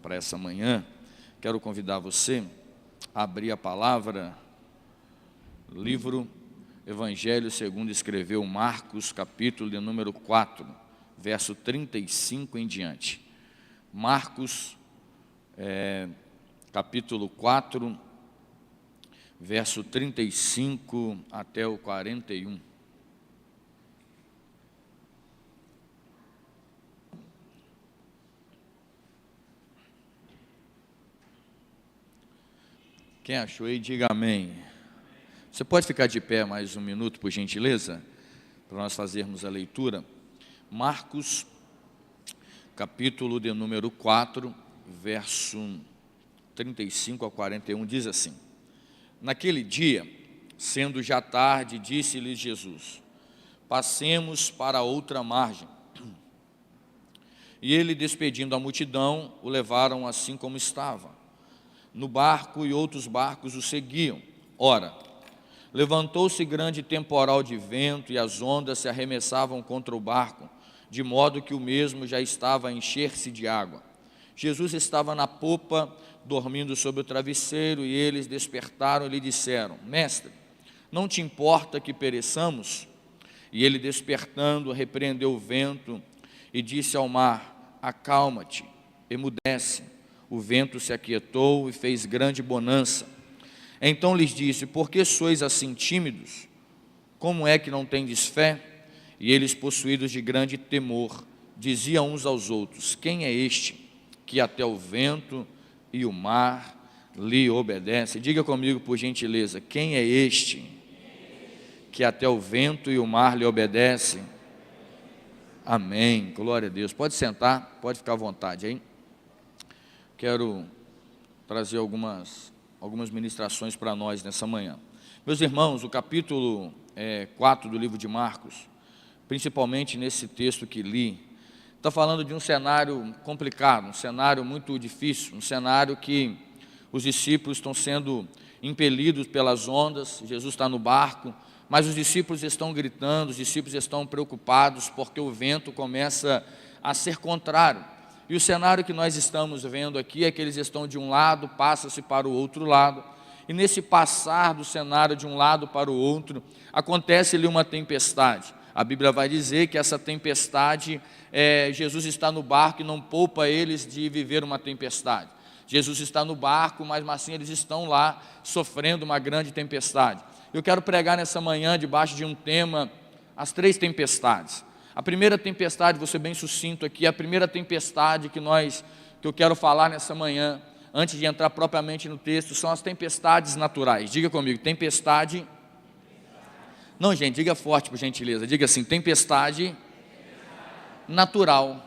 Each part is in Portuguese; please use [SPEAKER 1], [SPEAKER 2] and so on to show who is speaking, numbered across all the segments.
[SPEAKER 1] para essa manhã, quero convidar você a abrir a palavra, livro Evangelho segundo escreveu Marcos, capítulo de número 4, verso 35 em diante. Marcos, capítulo 4, verso 35 até o 41. Quem achou aí, diga amém. Você pode ficar de pé mais um minuto, por gentileza, para nós fazermos a leitura. Marcos, capítulo de número 4, verso 35 a 41, diz assim: Naquele dia, sendo já tarde, disse-lhes Jesus: Passemos para outra margem. E ele, despedindo a multidão, o levaram assim como estava no barco, e outros barcos o seguiam. Ora, levantou-se grande temporal de vento, e as ondas se arremessavam contra o barco, de modo que o mesmo já estava a encher-se de água. Jesus estava na popa, dormindo sobre o travesseiro, e eles despertaram e lhe disseram: Mestre, não te importa que pereçamos? E ele, despertando, repreendeu o vento e disse ao mar: Acalma-te, emudece. O vento se aquietou e fez grande bonança. Então lhes disse: Por que sois assim tímidos? Como é que não tendes fé? E eles, possuídos de grande temor, diziam uns aos outros: Quem é este que até o vento e o mar lhe obedecem? Diga comigo, por gentileza: quem é este que até o vento e o mar lhe obedecem? Amém, glória a Deus. Pode sentar, pode ficar à vontade, hein? Quero trazer algumas ministrações para nós nessa manhã. Meus irmãos, o capítulo 4 do livro de Marcos, principalmente nesse texto que li, está falando de um cenário complicado, um cenário muito difícil, um cenário que os discípulos estão sendo impelidos pelas ondas. Jesus está no barco, mas os discípulos estão gritando, os discípulos estão preocupados porque o vento começa a ser contrário. E o cenário que nós estamos vendo aqui é que eles estão de um lado, passa-se para o outro lado, e nesse passar do cenário de um lado para o outro, acontece ali uma tempestade. A Bíblia vai dizer que essa tempestade, Jesus está no barco e não poupa eles de viver uma tempestade. Jesus está no barco, mas assim eles estão lá sofrendo uma grande tempestade. Eu quero pregar nessa manhã debaixo de um tema, as três tempestades. A primeira tempestade, vou ser bem sucinto aqui, a primeira tempestade que eu quero falar nessa manhã, antes de entrar propriamente no texto, são as tempestades naturais. Diga comigo, tempestade. Não, gente, diga forte, por gentileza. Diga assim, tempestade natural.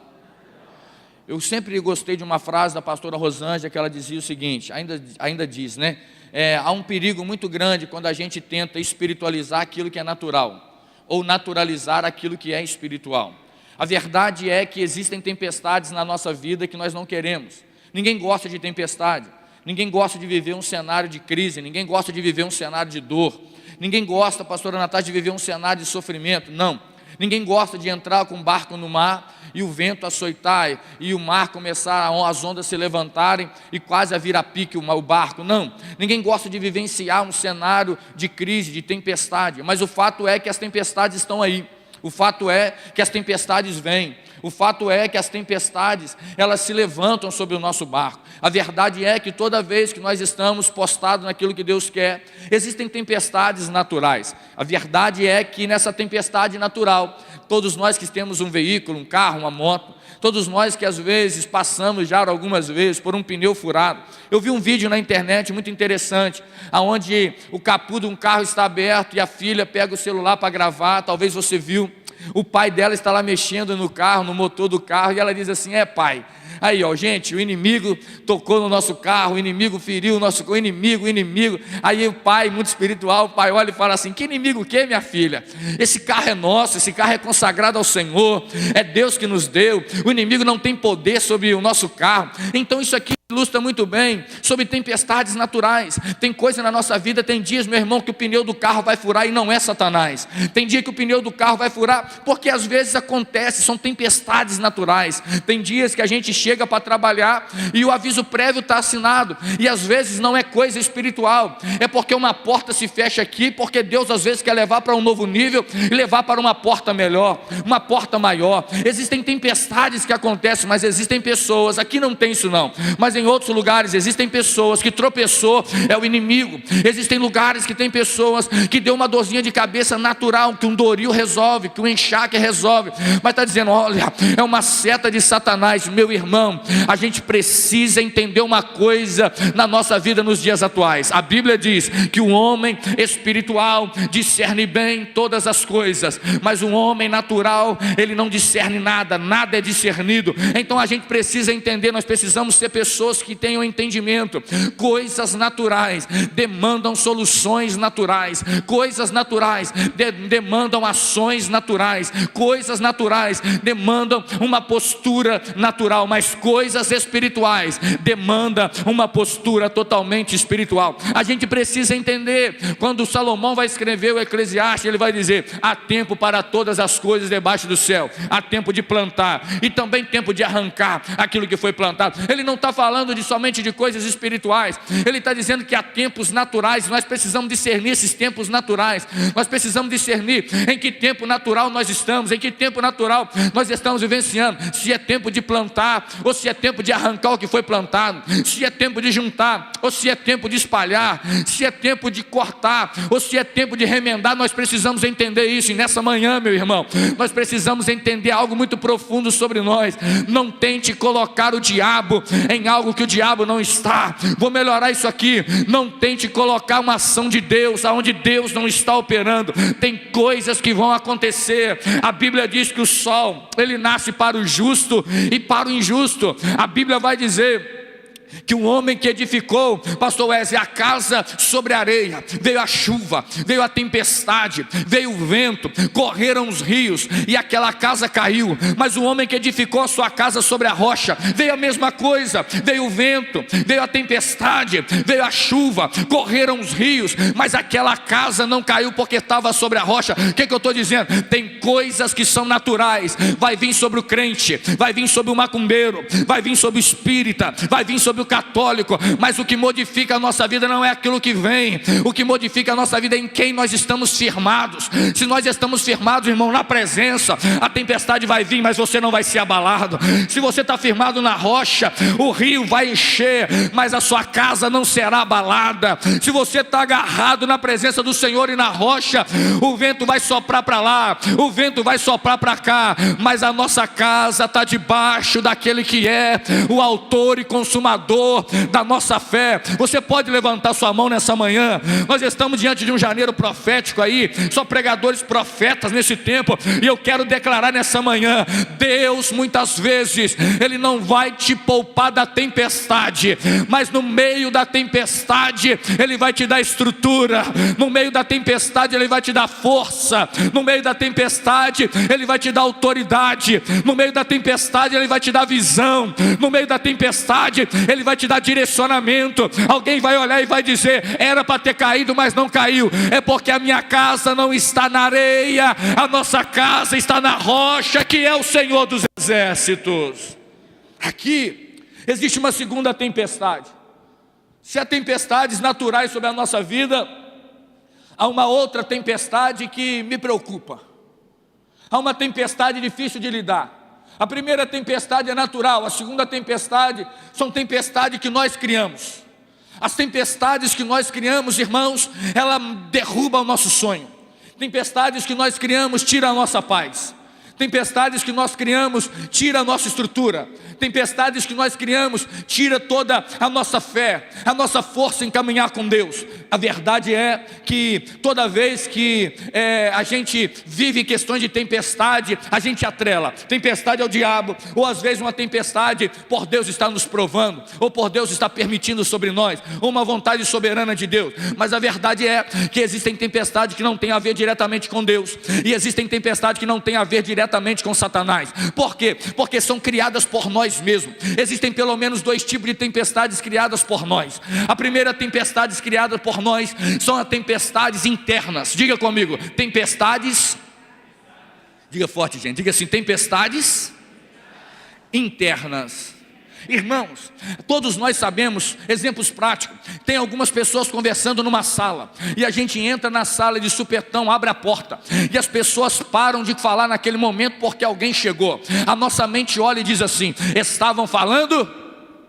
[SPEAKER 1] Eu sempre gostei de uma frase da pastora Rosângela, que ela dizia o seguinte, ainda diz, né? Há um perigo muito grande quando a gente tenta espiritualizar aquilo que é natural, ou naturalizar aquilo que é espiritual. A verdade é que existem tempestades na nossa vida que nós não queremos. Ninguém gosta de tempestade, ninguém gosta de viver um cenário de crise, ninguém gosta de viver um cenário de dor, ninguém gosta, pastora Natália, de viver um cenário de sofrimento, não. Ninguém gosta de entrar com um barco no mar e o vento açoitar e o mar começar, as ondas se levantarem e quase a virar pique o barco, não. Ninguém gosta de vivenciar um cenário de crise, de tempestade, mas o fato é que as tempestades estão aí. O fato é que as tempestades vêm. O fato é que as tempestades, elas se levantam sobre o nosso barco. A verdade é que toda vez que nós estamos postados naquilo que Deus quer, existem tempestades naturais. A verdade é que nessa tempestade natural, todos nós que temos um veículo, um carro, uma moto, todos nós que às vezes passamos já algumas vezes por um pneu furado. Eu vi um vídeo na internet muito interessante, onde o capô de um carro está aberto e a filha pega o celular para gravar, talvez você viu. O pai dela está lá mexendo no carro, no motor do carro, e ela diz assim: pai, aí gente, o inimigo tocou no nosso carro, o inimigo feriu o nosso inimigo. Aí o pai, muito espiritual, o pai olha e fala assim: que inimigo o que, minha filha? Esse carro é nosso, esse carro é consagrado ao Senhor, é Deus que nos deu, o inimigo não tem poder sobre o nosso carro. Então isso aqui ilustra muito bem sobre tempestades naturais. Tem coisa na nossa vida, tem dias, meu irmão, que o pneu do carro vai furar e não é Satanás. Tem dia que o pneu do carro vai furar porque às vezes acontece, são tempestades naturais. Tem dias que a gente chega para trabalhar e o aviso prévio está assinado, e às vezes não é coisa espiritual, é porque uma porta se fecha aqui, porque Deus às vezes quer levar para um novo nível e levar para uma porta melhor, uma porta maior. Existem tempestades que acontecem, mas existem pessoas, aqui não tem isso não, mas em outros lugares existem pessoas que tropeçou, é o inimigo. Existem lugares que tem pessoas que deu uma dorzinha de cabeça natural, que um doril resolve, que um enxaque resolve, mas está dizendo, olha, é uma seta de Satanás. Meu irmão, a gente precisa entender uma coisa na nossa vida nos dias atuais. A Bíblia diz que o homem espiritual discerne bem todas as coisas, mas o homem natural, ele não discerne nada, nada é discernido. Então a gente precisa entender, nós precisamos ser pessoas que tenham entendimento. Coisas naturais demandam soluções naturais, coisas naturais demandam ações naturais, coisas naturais demandam uma postura natural, mas coisas espirituais demandam uma postura totalmente espiritual. A gente precisa entender, quando Salomão vai escrever o Eclesiastes, ele vai dizer, há tempo para todas as coisas debaixo do céu, há tempo de plantar e também tempo de arrancar aquilo que foi plantado. Ele não está falando somente de coisas espirituais, ele está dizendo que há tempos naturais. Nós precisamos discernir esses tempos naturais, nós precisamos discernir em que tempo natural nós estamos, em que tempo natural nós estamos vivenciando, se é tempo de plantar, ou se é tempo de arrancar o que foi plantado, se é tempo de juntar, ou se é tempo de espalhar, se é tempo de cortar, ou se é tempo de remendar. Nós precisamos entender isso, e nessa manhã, meu irmão, nós precisamos entender algo muito profundo sobre nós. Não tente colocar o diabo em algo que o diabo não está. Vou melhorar isso aqui. Não tente colocar uma ação de Deus aonde Deus não está operando. Tem coisas que vão acontecer. A Bíblia diz que o sol, ele nasce para o justo e para o injusto. A Bíblia vai dizer que um homem que edificou, pastor Wesley, a casa sobre a areia, veio a chuva, veio a tempestade, veio o vento, correram os rios e aquela casa caiu. Mas o homem que edificou a sua casa sobre a rocha, veio a mesma coisa, veio o vento, veio a tempestade, veio a chuva, correram os rios, mas aquela casa não caiu porque estava sobre a rocha. O que eu estou dizendo? Tem coisas que são naturais, vai vir sobre o crente, vai vir sobre o macumbeiro, vai vir sobre o espírita, vai vir sobre o católico, mas o que modifica a nossa vida não é aquilo que vem. O que modifica a nossa vida é em quem nós estamos firmados. Se nós estamos firmados, irmão, na presença, a tempestade vai vir, mas você não vai ser abalado. Se você está firmado na rocha, o rio vai encher, mas a sua casa não será abalada. Se você está agarrado na presença do Senhor e na rocha, o vento vai soprar para lá, o vento vai soprar para cá, mas a nossa casa está debaixo daquele que é o autor e consumador da nossa fé. Você pode levantar sua mão nessa manhã. Nós estamos diante de um janeiro profético aí, só pregadores profetas nesse tempo, e eu quero declarar nessa manhã, Deus muitas vezes, Ele não vai te poupar da tempestade, mas no meio da tempestade, Ele vai te dar estrutura, no meio da tempestade, Ele vai te dar força, no meio da tempestade, Ele vai te dar autoridade, no meio da tempestade, Ele vai te dar visão, no meio da tempestade, Ele vai te dar direcionamento. Alguém vai olhar e vai dizer, era para ter caído, mas não caiu. É porque a minha casa não está na areia, a nossa casa está na rocha, que é o Senhor dos exércitos. Aqui existe uma segunda tempestade. Se há tempestades naturais sobre a nossa vida, há uma outra tempestade que me preocupa. Há uma tempestade difícil de lidar. A primeira tempestade é natural, a segunda tempestade são tempestades que nós criamos. As tempestades que nós criamos, irmãos, ela derruba o nosso sonho. Tempestades que nós criamos tiram a nossa paz. Tempestades que nós criamos tira a nossa estrutura. Tempestades que nós criamos tira toda a nossa fé, a nossa força em caminhar com Deus. a verdade é que toda vez que a gente vive questões de tempestade, a gente atrela, tempestade é o diabo, ou às vezes uma tempestade por Deus está nos provando, ou por Deus está permitindo sobre nós, ou uma vontade soberana de Deus. Mas a verdade é que existem tempestades que não têm a ver diretamente com Deus, e existem tempestades que não têm a ver diretamente com Satanás. Por quê? Porque são criadas por nós mesmos. Existem pelo menos dois tipos de tempestades criadas por nós. A primeira tempestade criada por nós são as tempestades internas. Diga comigo, tempestades. Diga forte, gente, diga assim, tempestades internas. Irmãos, todos nós sabemos, exemplos práticos, tem algumas pessoas conversando numa sala, e a gente entra na sala de supetão, abre a porta, e as pessoas param de falar naquele momento porque alguém chegou. A nossa mente olha e diz assim, estavam falando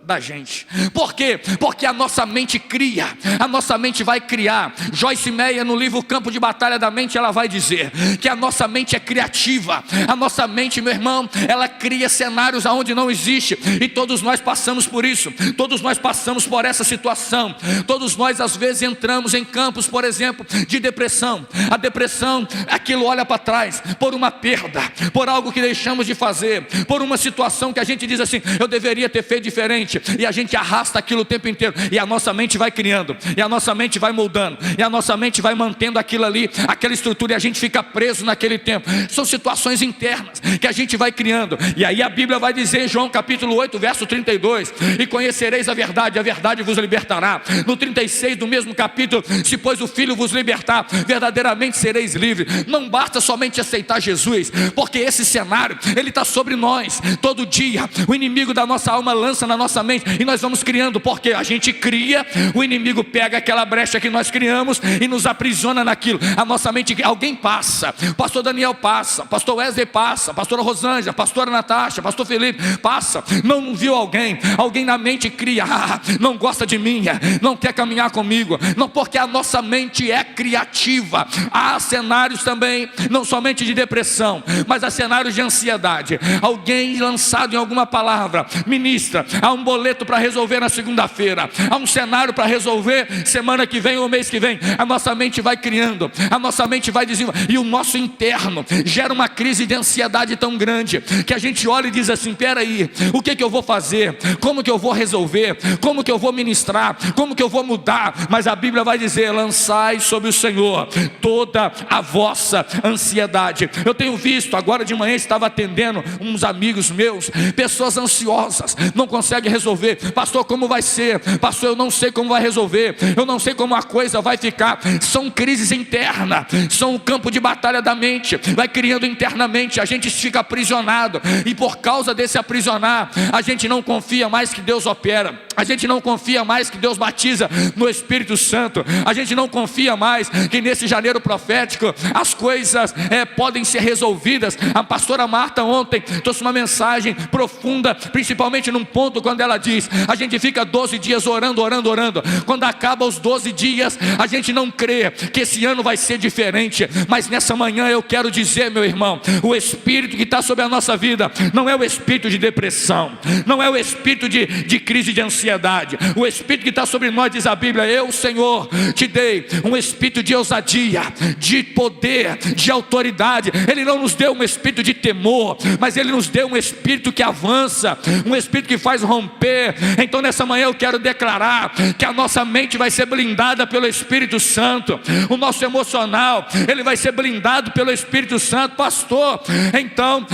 [SPEAKER 1] da gente. Por quê? Porque a nossa mente cria, a nossa mente vai criar. Joyce Meyer, no livro Campo de Batalha da Mente, ela vai dizer que a nossa mente é criativa. A nossa mente, meu irmão, ela cria cenários aonde não existe, e todos nós passamos por isso, todos nós passamos por essa situação, todos nós às vezes entramos em campos, por exemplo, de depressão. A depressão, aquilo olha para trás, por uma perda, por algo que deixamos de fazer, por uma situação que a gente diz assim, eu deveria ter feito diferente, e a gente arrasta aquilo o tempo inteiro, e a nossa mente vai criando, e a nossa mente vai moldando, e a nossa mente vai mantendo aquilo ali, aquela estrutura, e a gente fica preso naquele tempo. São situações internas que a gente vai criando. E aí a Bíblia vai dizer em João capítulo 8, verso 32, e conhecereis a verdade vos libertará. No 36 do mesmo capítulo, se pois o Filho vos libertar, verdadeiramente sereis livres. Não basta somente aceitar Jesus, porque esse cenário, ele está sobre nós, todo dia, o inimigo da nossa alma lança na nossa mente, e nós vamos criando, porque a gente cria, o inimigo pega aquela brecha que nós criamos e nos aprisiona naquilo. A nossa mente, alguém passa, pastor Daniel passa, pastor Wesley passa, pastora Rosângela, pastora Natasha, pastor Felipe passa, não viu alguém na mente cria, não gosta de mim, não quer caminhar comigo, não, porque a nossa mente é criativa. Há cenários também, não somente de depressão, mas há cenários de ansiedade. Alguém lançado em alguma palavra, ministra, há um boleto para resolver na segunda-feira, há um cenário para resolver semana que vem ou mês que vem. A nossa mente vai criando, a nossa mente vai desenvolvendo, e o nosso interno gera uma crise de ansiedade tão grande, que a gente olha e diz assim, peraí, o que eu vou fazer? Como que eu vou resolver? Como que eu vou ministrar? Como que eu vou mudar? Mas a Bíblia vai dizer, lançai sobre o Senhor toda a vossa ansiedade. Eu tenho visto, agora de manhã estava atendendo uns amigos meus, pessoas ansiosas, não conseguem resolver. Pastor, como vai ser? Pastor, eu não sei como vai resolver, eu não sei como a coisa vai ficar. São crises internas, são o campo de batalha da mente, vai criando internamente, a gente fica aprisionado, e por causa desse aprisionar, a gente não confia mais que Deus opera, a gente não confia mais que Deus batiza no Espírito Santo, a gente não confia mais que nesse janeiro profético as coisas podem ser resolvidas. A pastora Marta ontem trouxe uma mensagem profunda, principalmente num ponto quando ela diz, a gente fica 12 dias orando, quando acaba os 12 dias, a gente não crê que esse ano vai ser diferente. Mas nessa manhã eu quero dizer, meu irmão, o Espírito que está sobre a nossa vida não é o espírito de depressão, não é o espírito de crise de ansiedade. O Espírito que está sobre nós, diz a Bíblia, eu, Senhor, te dei um espírito de ousadia, de poder, de autoridade. Ele não nos deu um espírito de temor, mas Ele nos deu um espírito que avança, um espírito que faz romper. Então nessa manhã eu quero declarar que a nossa mente vai ser blindada pelo Espírito Santo, o nosso emocional, ele vai ser blindado pelo Espírito Santo. Pastor, então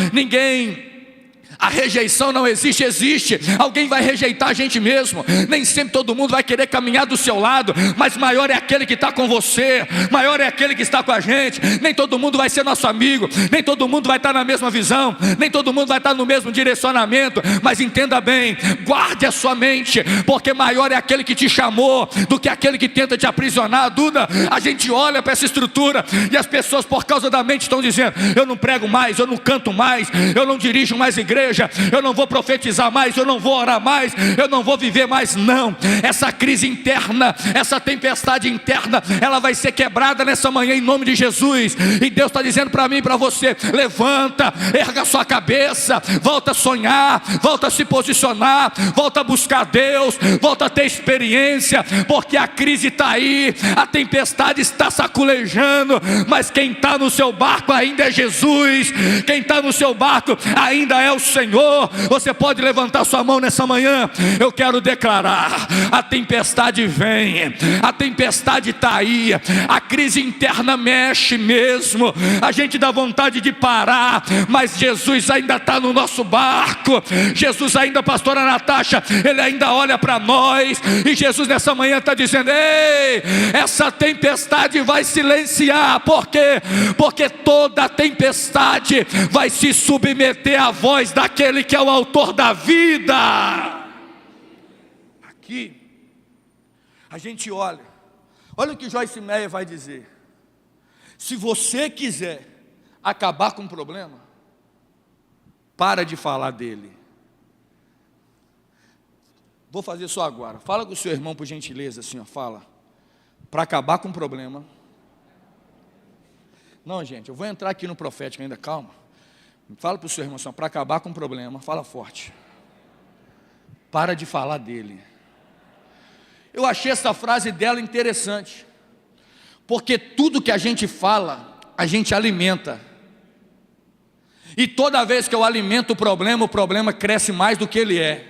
[SPEAKER 1] a rejeição não existe, existe. Alguém vai rejeitar a gente mesmo. Nem sempre todo mundo vai querer caminhar do seu lado, mas maior é aquele que está com você, maior é aquele que está com a gente. Nem todo mundo vai ser nosso amigo, nem todo mundo vai estar na mesma visão, nem todo mundo vai estar no mesmo direcionamento. Mas entenda bem, guarde a sua mente, porque maior é aquele que te chamou do que aquele que tenta te aprisionar. Duda, a gente olha para essa estrutura e as pessoas por causa da mente estão dizendo, eu não prego mais, eu não canto mais, eu não dirijo mais igreja, igreja, eu não vou profetizar mais, eu não vou orar mais, eu não vou viver mais. Não, essa crise interna, essa tempestade interna, ela vai ser quebrada nessa manhã em nome de Jesus. E Deus está dizendo para mim e para você: levanta, erga sua cabeça, volta a sonhar, volta a se posicionar, volta a buscar Deus, volta a ter experiência, porque a crise está aí, a tempestade está saculejando, mas quem está no seu barco ainda é Jesus, quem está no seu barco ainda é o Senhor. Você pode levantar sua mão nessa manhã. Eu quero declarar: a tempestade vem, a tempestade está aí, a crise interna mexe mesmo, a gente dá vontade de parar, mas Jesus ainda está no nosso barco. Jesus ainda, pastora Natasha, Ele ainda olha para nós, e Jesus nessa manhã está dizendo: ei, essa tempestade vai silenciar. Por quê? Porque toda tempestade vai se submeter à voz daquele que é o autor da vida. Aqui a gente olha o que Joyce Meyer vai dizer: se você quiser acabar com o problema, para de falar dele. Vou fazer só agora. Fala com o seu irmão, por gentileza, assim, ó, fala: para acabar com o problema. Não, gente, eu vou entrar aqui no profético ainda, calma. Fala para o seu irmão assim: para acabar com o problema, fala forte. Para de falar dele. Eu achei essa frase dela interessante, porque tudo que a gente fala, a gente alimenta. E toda vez que eu alimento o problema cresce mais do que ele é.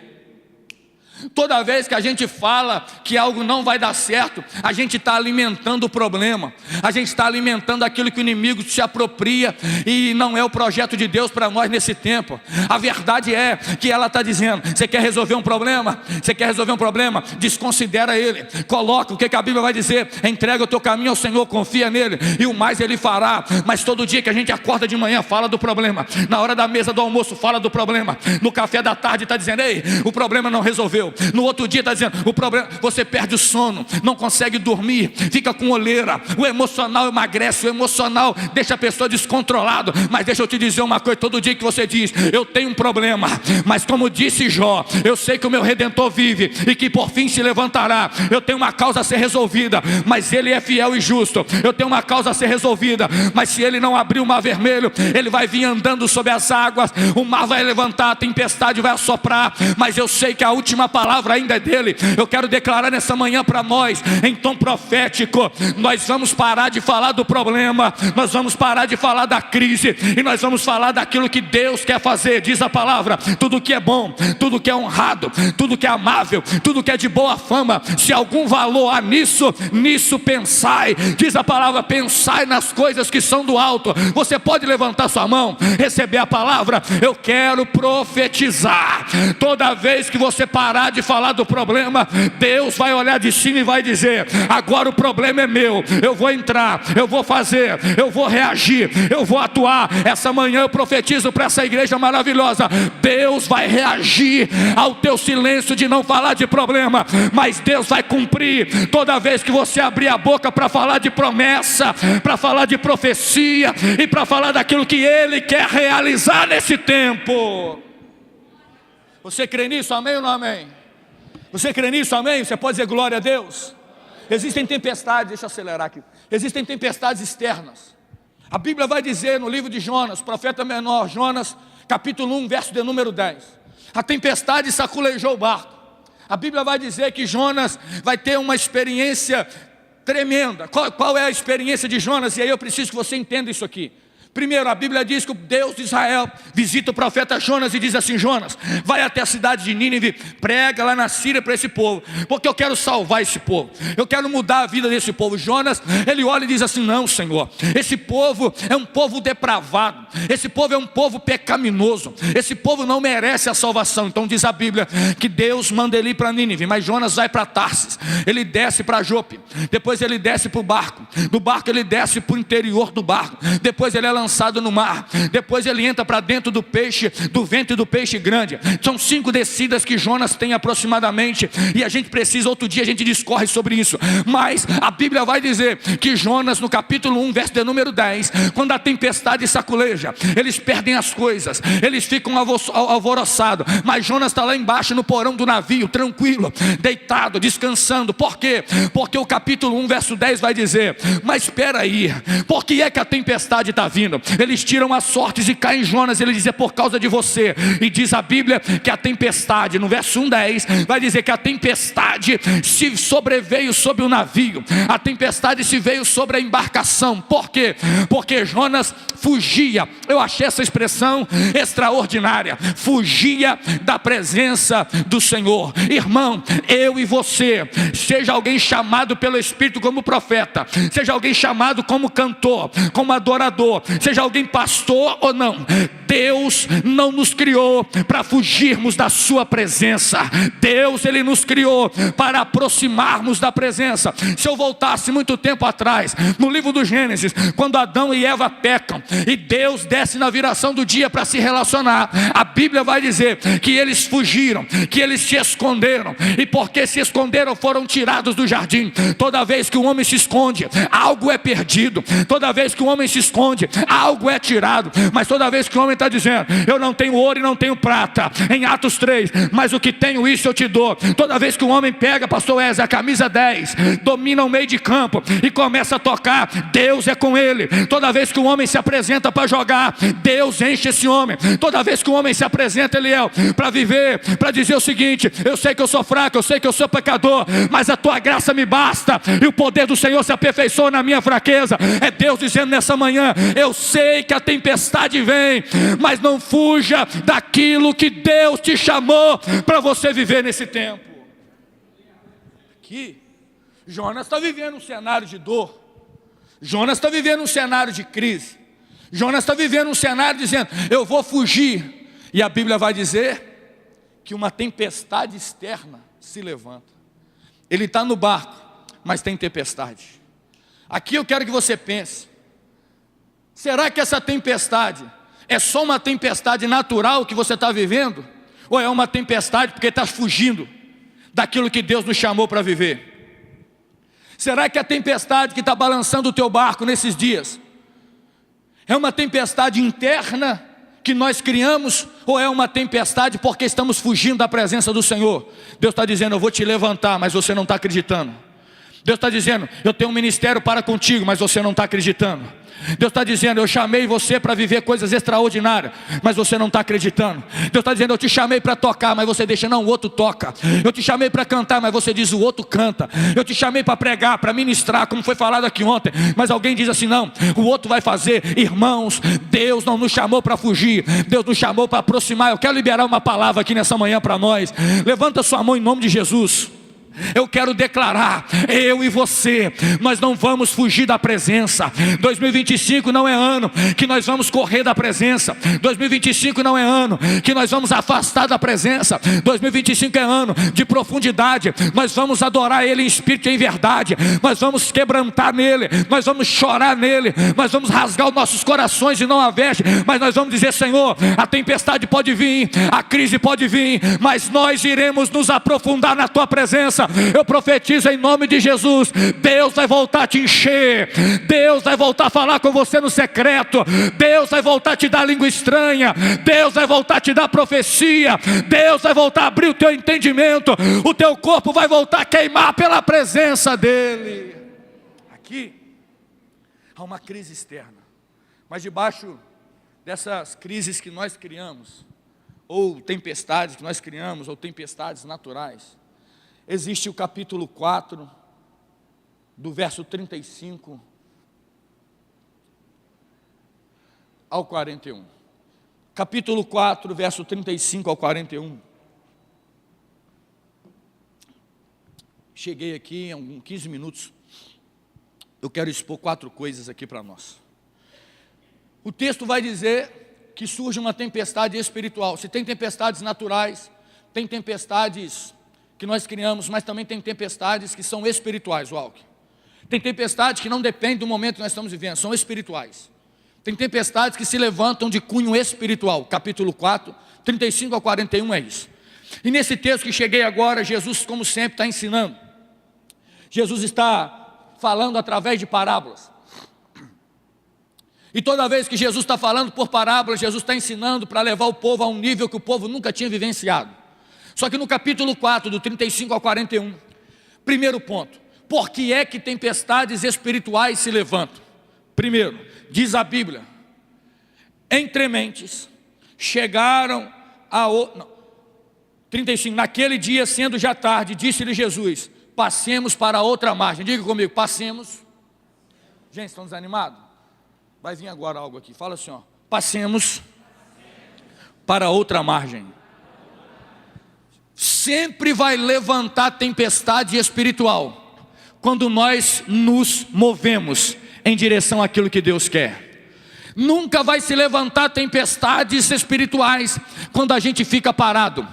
[SPEAKER 1] Toda vez que a gente fala que algo não vai dar certo, a gente está alimentando o problema, a gente está alimentando aquilo que o inimigo se apropria, e não é o projeto de Deus para nós nesse tempo. A verdade é que ela está dizendo: você quer resolver um problema? Você quer resolver um problema? Desconsidera ele, coloca o que a Bíblia vai dizer: entrega o teu caminho ao Senhor, confia nele, e o mais ele fará. Mas todo dia que a gente acorda de manhã, fala do problema, na hora da mesa do almoço fala do problema, no café da tarde está dizendo: ei, o problema não resolveu. No outro dia está dizendo: o problema, você perde o sono, não consegue dormir, fica com olheira, o emocional emagrece, o emocional deixa a pessoa descontrolado. Mas deixa eu te dizer uma coisa: todo dia que você diz: eu tenho um problema, mas como disse Jó, eu sei que o meu Redentor vive e que por fim se levantará. Eu tenho uma causa a ser resolvida, mas ele é fiel e justo. Eu tenho uma causa a ser resolvida, mas se ele não abrir o mar vermelho, ele vai vir andando sobre as águas, o mar vai levantar, a tempestade vai assoprar, mas eu sei que a última palavra ainda é dele. Eu quero declarar nessa manhã para nós, em tom profético: nós vamos parar de falar do problema, nós vamos parar de falar da crise, e nós vamos falar daquilo que Deus quer fazer. Diz a palavra: tudo que é bom, tudo que é honrado, tudo que é amável, tudo que é de boa fama, se algum valor há nisso, nisso pensai. Diz a palavra: pensai nas coisas que são do alto. Você pode levantar sua mão, receber a palavra? Eu quero profetizar: toda vez que você parar de falar do problema, Deus vai olhar de cima e vai dizer: agora o problema é meu, eu vou entrar, eu vou fazer, eu vou reagir, eu vou atuar. Essa manhã eu profetizo para essa igreja maravilhosa: Deus vai reagir ao teu silêncio de não falar de problema, mas Deus vai cumprir toda vez que você abrir a boca para falar de promessa, para falar de profecia e para falar daquilo que Ele quer realizar nesse tempo. Você crê nisso? Amém ou não amém? Você crê nisso? Amém? Você pode dizer glória a Deus? Existem tempestades, deixa eu acelerar aqui. Existem tempestades externas. A Bíblia vai dizer no livro de Jonas, profeta menor, Jonas, capítulo 1, verso de número 10. A tempestade saculejou o barco. A Bíblia vai dizer que Jonas vai ter uma experiência tremenda. Qual é a experiência de Jonas? E aí eu preciso que você entenda isso aqui. Primeiro, a Bíblia diz que o Deus de Israel visita o profeta Jonas e diz assim: Jonas, vai até a cidade de Nínive, prega lá na Síria para esse povo, porque eu quero salvar esse povo, eu quero mudar a vida desse povo. Jonas, ele olha e diz assim: não, Senhor, esse povo é um povo depravado, esse povo é um povo pecaminoso, esse povo não merece a salvação. Então diz a Bíblia que Deus manda ele ir para Nínive, mas Jonas vai para Tarsis, ele desce para Jope, depois ele desce para o barco, do barco ele desce para o interior do barco, depois ele é
[SPEAKER 2] lançado no mar, depois ele entra para dentro do peixe, do ventre do peixe grande. São 5 descidas que Jonas tem aproximadamente, e a gente precisa, outro dia a gente discorre sobre isso, mas a Bíblia vai dizer que Jonas, no capítulo 1, verso de número 10, quando a tempestade saculeja, eles perdem as coisas, eles ficam alvoroçados, mas Jonas está lá embaixo no porão do navio, tranquilo, deitado, descansando. Por quê? Porque o capítulo 1, verso 10 vai dizer: mas espera aí, por que é que a tempestade está vindo? Eles tiram as sortes e caem em Jonas. Ele diz: é por causa de você. E diz a Bíblia que a tempestade, no verso 1:10, vai dizer que a tempestade se sobreveio sobre o navio, a tempestade se veio sobre a embarcação. Por quê? Porque Jonas fugia. Eu achei essa expressão extraordinária: fugia da presença do Senhor. Irmão, eu e você, seja alguém chamado pelo Espírito como profeta, seja alguém chamado como cantor, como adorador, seja alguém pastor ou não, Deus não nos criou para fugirmos da sua presença. Deus, Ele nos criou para aproximarmos da presença. Se eu voltasse muito tempo atrás, no livro do Gênesis, quando Adão e Eva pecam, e Deus desce na viração do dia para se relacionar, a Bíblia vai dizer que eles fugiram, que eles se esconderam, e porque se esconderam foram tirados do jardim. Toda vez que o homem se esconde, algo é perdido. Toda vez que o homem se esconde, algo é tirado. Mas toda vez que o homem está dizendo: eu não tenho ouro e não tenho prata, em Atos 3, mas o que tenho isso eu te dou. Toda vez que o homem pega, pastor Wesley, a camisa 10, domina o meio de campo e começa a tocar, Deus é com ele. Toda vez que o homem se apresenta para jogar, Deus enche esse homem. Toda vez que o homem se apresenta, Eliel, para viver, para dizer o seguinte: eu sei que eu sou fraco, eu sei que eu sou pecador, mas a tua graça me basta, e o poder do Senhor se aperfeiçoa na minha fraqueza. É Deus dizendo nessa manhã: eu sei que a tempestade vem, mas não fuja daquilo que Deus te chamou para você viver nesse tempo. Aqui, Jonas está vivendo um cenário de dor, Jonas está vivendo um cenário de crise, Jonas está vivendo um cenário dizendo: eu vou fugir. E a Bíblia vai dizer que uma tempestade externa se levanta. Ele está no barco, mas tem tempestade. Aqui eu quero que você pense: será que essa tempestade é só uma tempestade natural que você está vivendo? Ou é uma tempestade porque está fugindo daquilo que Deus nos chamou para viver? Será que a tempestade que está balançando o teu barco nesses dias é uma tempestade interna que nós criamos, ou é uma tempestade porque estamos fugindo da presença do Senhor? Deus está dizendo: eu vou te levantar, mas você não está acreditando. Deus está dizendo: eu tenho um ministério para contigo, mas você não está acreditando. Deus está dizendo: eu chamei você para viver coisas extraordinárias, mas você não está acreditando. Deus está dizendo: eu te chamei para tocar, mas você deixa, não, o outro toca. Eu te chamei para cantar, mas você diz, o outro canta. Eu te chamei para pregar, para ministrar, como foi falado aqui ontem, mas alguém diz assim: não, o outro vai fazer. Irmãos, Deus não nos chamou para fugir, Deus nos chamou para aproximar. Eu quero liberar uma palavra aqui nessa manhã para nós. Levanta sua mão em nome de Jesus. Eu quero declarar, eu e você, nós não vamos fugir da presença. 2025 não é ano que nós vamos correr da presença. 2025 não é ano que nós vamos afastar da presença. 2025 é ano de profundidade. Nós vamos adorar Ele em espírito e em verdade. Nós vamos quebrantar nele, nós vamos chorar nele, nós vamos rasgar os nossos corações e não a veste, mas nós vamos dizer: Senhor, a tempestade pode vir, a crise pode vir, mas nós iremos nos aprofundar na Tua presença. Eu profetizo em nome de Jesus: Deus vai voltar a te encher, Deus vai voltar a falar com você no secreto, Deus vai voltar a te dar língua estranha, Deus vai voltar a te dar profecia, Deus vai voltar a abrir o teu entendimento, o teu corpo vai voltar a queimar pela presença dEle. Aqui há uma crise externa, mas debaixo dessas crises que nós criamos, ou tempestades que nós criamos, ou tempestades naturais, existe o capítulo 4, do verso 35 ao 41. Capítulo 4, verso 35 ao 41. Cheguei aqui em 15 minutos. Eu quero expor 4 coisas aqui para nós. O texto vai dizer que surge uma tempestade espiritual. Se tem tempestades naturais, tem tempestades que nós criamos, mas também tem tempestades que são espirituais, Walker. Tem tempestades que não dependem do momento que nós estamos vivendo, são espirituais. Tem tempestades que se levantam de cunho espiritual. Capítulo 4, 35 a 41 é isso. E nesse texto que cheguei agora, Jesus, como sempre, está ensinando. Jesus está falando através de parábolas. E toda vez que Jesus está falando por parábolas, Jesus está ensinando para levar o povo a um nível que o povo nunca tinha vivenciado. Só que no capítulo 4, do 35 ao 41, primeiro ponto: por que é que tempestades espirituais se levantam? Primeiro, diz a Bíblia, entre mentes chegaram a... 35, naquele dia, sendo já tarde, disse-lhe Jesus: passemos para outra margem. Diga comigo, passemos. Gente, estão desanimados? Vai vir agora algo aqui, fala assim, ó, passemos para outra margem. Sempre vai levantar tempestade espiritual quando nós nos movemos em direção àquilo que Deus quer. Nunca vai se levantar tempestades espirituais quando a gente fica parado.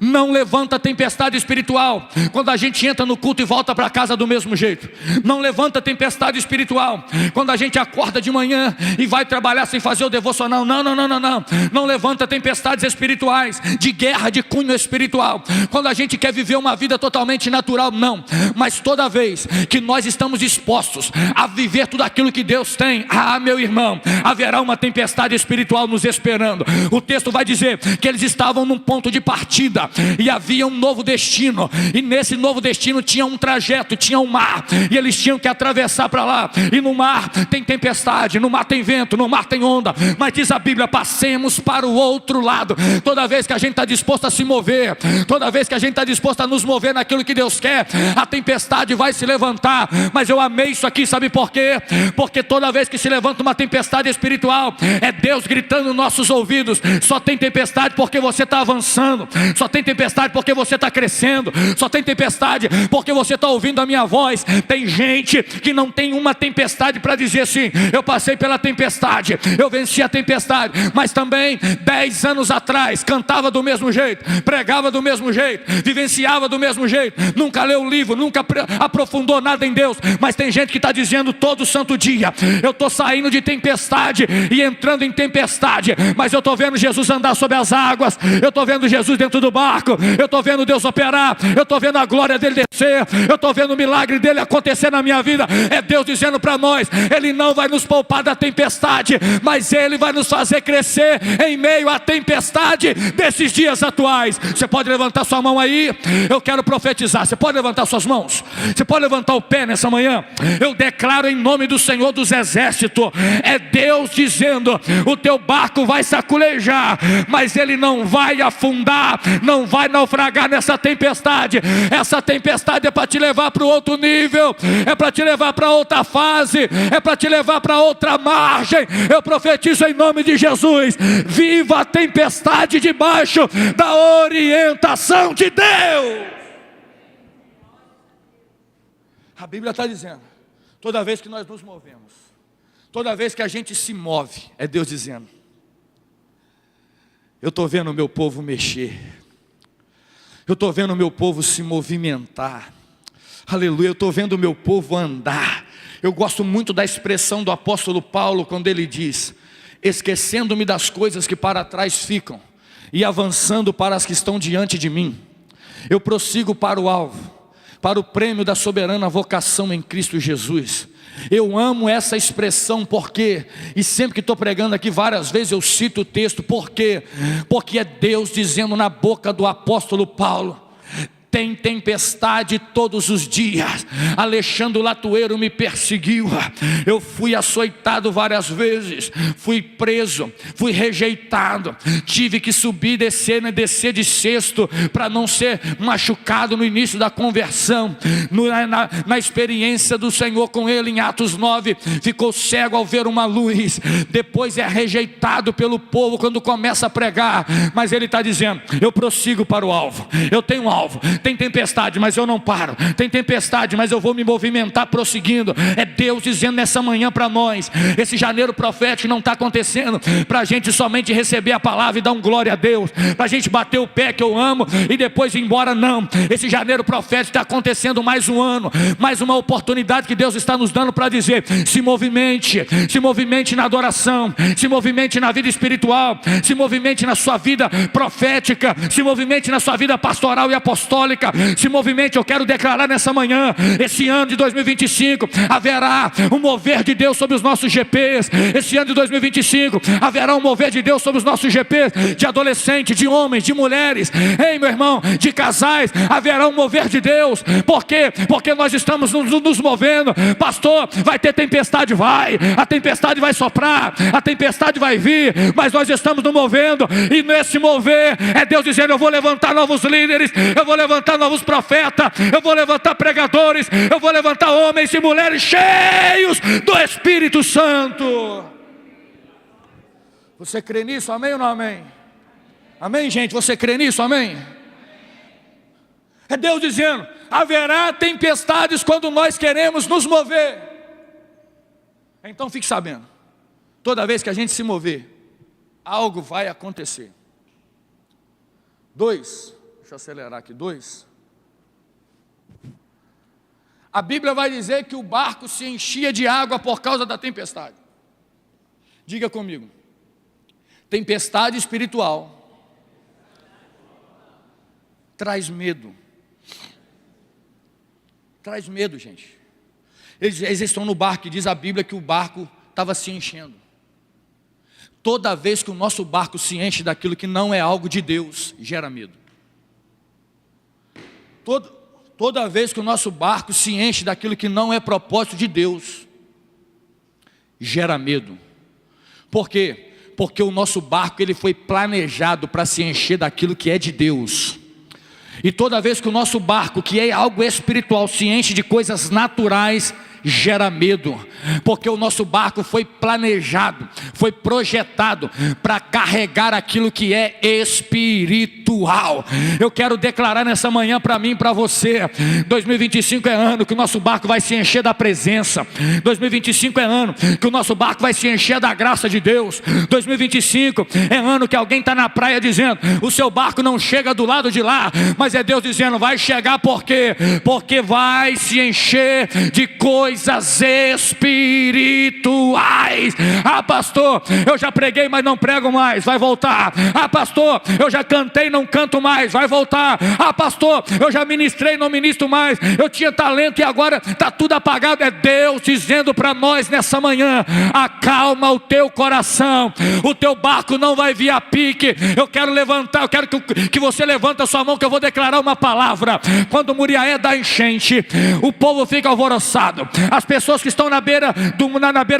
[SPEAKER 2] Não levanta tempestade espiritual quando a gente entra no culto e volta para casa do mesmo jeito. Não levanta tempestade espiritual quando a gente acorda de manhã e vai trabalhar sem fazer o devocional. Não levanta tempestades espirituais de guerra, de cunho espiritual quando a gente quer viver uma vida totalmente natural. Não, mas toda vez que nós estamos dispostos a viver tudo aquilo que Deus tem, meu irmão, haverá uma tempestade espiritual nos esperando. O texto vai dizer que eles estavam num ponto de partida e havia um novo destino, e nesse novo destino tinha um trajeto, tinha um mar, e eles tinham que atravessar para lá. E no mar tem tempestade, no mar tem vento, no mar tem onda, mas diz a Bíblia, passemos para o outro lado. Toda vez que a gente está disposto a se mover, toda vez que a gente está disposto a nos mover naquilo que Deus quer, a tempestade vai se levantar. Mas eu amei isso aqui, sabe por quê? Porque toda vez que se levanta uma tempestade espiritual, é Deus gritando nos nossos ouvidos: só tem tempestade porque você está avançando, só tem tempestade porque você está crescendo, só tem tempestade porque você está ouvindo a minha voz. Tem gente que não tem uma tempestade para dizer assim: eu passei pela tempestade, eu venci a tempestade, mas também 10 anos atrás cantava do mesmo jeito, pregava do mesmo jeito, vivenciava do mesmo jeito, nunca leu o livro, nunca aprofundou nada em Deus. Mas tem gente que está dizendo todo santo dia: eu estou saindo de tempestade e entrando em tempestade, mas eu estou vendo Jesus andar sobre as águas, eu estou vendo Jesus dentro do barco, eu estou vendo Deus operar, eu estou vendo a glória dele descer, eu estou vendo o milagre dele acontecer na minha vida. É Deus dizendo para nós: ele não vai nos poupar da tempestade, mas ele vai nos fazer crescer em meio à tempestade desses dias atuais. Você pode levantar sua mão aí? Eu quero profetizar. Você pode levantar suas mãos? Você pode levantar o pé nessa manhã? Eu declaro em nome do Senhor dos Exércitos, é Deus dizendo: o teu barco vai saculejar, mas ele não vai afundar, não vai naufragar nessa tempestade. Essa tempestade é para te levar para o outro nível, é para te levar para outra fase, é para te levar para outra margem. Eu profetizo em nome de Jesus: viva a tempestade debaixo da orientação de Deus. A Bíblia está dizendo, toda vez que nós nos movemos, toda vez que a gente se move, é Deus dizendo: eu estou vendo o meu povo mexer, eu estou vendo o meu povo se movimentar, aleluia, eu estou vendo o meu povo andar. Eu gosto muito da expressão do apóstolo Paulo, quando ele diz: esquecendo-me das coisas que para trás ficam, e avançando para as que estão diante de mim, eu prossigo para o alvo, para o prêmio da soberana vocação em Cristo Jesus. Eu amo essa expressão, porque, e sempre que estou pregando aqui várias vezes eu cito o texto, porque é Deus dizendo na boca do apóstolo Paulo: tem tempestade todos os dias. Alexandre Latueiro me perseguiu, eu fui açoitado várias vezes, fui preso, fui rejeitado, tive que subir e descer de cesto para não ser machucado no início da conversão. Na experiência do Senhor com ele em Atos 9, ficou cego ao ver uma luz, depois é rejeitado pelo povo quando começa a pregar, mas ele está dizendo: eu prossigo para o alvo, eu tenho um alvo. Tem tempestade, mas eu não paro. Tem tempestade, mas eu vou me movimentar prosseguindo. É Deus dizendo nessa manhã para nós: esse janeiro profético não está acontecendo para a gente somente receber a palavra e dar um glória a Deus, para a gente bater o pé que eu amo e depois ir embora. Não, esse janeiro profético está acontecendo mais um ano, mais uma oportunidade que Deus está nos dando para dizer: se movimente na adoração, se movimente na vida espiritual, se movimente na sua vida profética, se movimente na sua vida pastoral e apostólica, se movimente. Eu quero declarar nessa manhã, esse ano de 2025, haverá um mover de Deus sobre os nossos GPs. Esse ano de 2025, haverá um mover de Deus sobre os nossos GPs, de adolescentes, de homens, de mulheres, ei meu irmão, de casais. Haverá um mover de Deus. Por quê? Porque nós estamos nos movendo. Pastor, vai ter tempestade? Vai, a tempestade vai soprar, a tempestade vai vir, mas nós estamos nos movendo, e nesse mover é Deus dizendo: eu vou levantar novos líderes, eu vou levantar novos profetas, eu vou levantar pregadores, eu vou levantar homens e mulheres cheios do Espírito Santo. Você crê nisso? Amém ou não amém? Amém, gente? Você crê nisso? Amém? É Deus dizendo: haverá tempestades quando nós queremos nos mover. Então fique sabendo, toda vez que a gente se mover, algo vai acontecer. 2, deixa eu acelerar aqui, 2. A Bíblia vai dizer que o barco se enchia de água por causa da tempestade. Diga comigo: tempestade espiritual traz medo. Traz medo, gente. Eles estão no barco e diz a Bíblia que o barco estava se enchendo. Toda vez que o nosso barco se enche daquilo que não é algo de Deus, gera medo. Toda vez que o nosso barco se enche daquilo que não é propósito de Deus, gera medo. Por quê? Porque o nosso barco ele foi planejado para se encher daquilo que é de Deus. E toda vez que o nosso barco, que é algo espiritual, se enche de coisas naturais, gera medo, porque o nosso barco foi planejado, foi projetado para carregar aquilo que é espiritual. Eu quero declarar nessa manhã para mim e para você: 2025 é ano que o nosso barco vai se encher da presença. 2025 é ano que o nosso barco vai se encher da graça de Deus. 2025 é ano que alguém está na praia dizendo: o seu barco não chega do lado de lá, mas é Deus dizendo: vai chegar. Por quê? Porque vai se encher de coisas espirituais. Ah, pastor, eu já preguei, mas não prego mais, vai voltar. Ah, pastor, eu já cantei, não canto mais, vai voltar. Ah, pastor, eu já ministrei, não ministro mais. Eu tinha talento e agora está tudo apagado. É Deus dizendo para nós nessa manhã: acalma o teu coração, o teu barco não vai vir a pique. Eu quero levantar, eu quero que você levanta a sua mão, que eu vou declarar uma palavra. Quando Muriaé dá enchente, o povo fica alvoroçado. As pessoas que estão na beira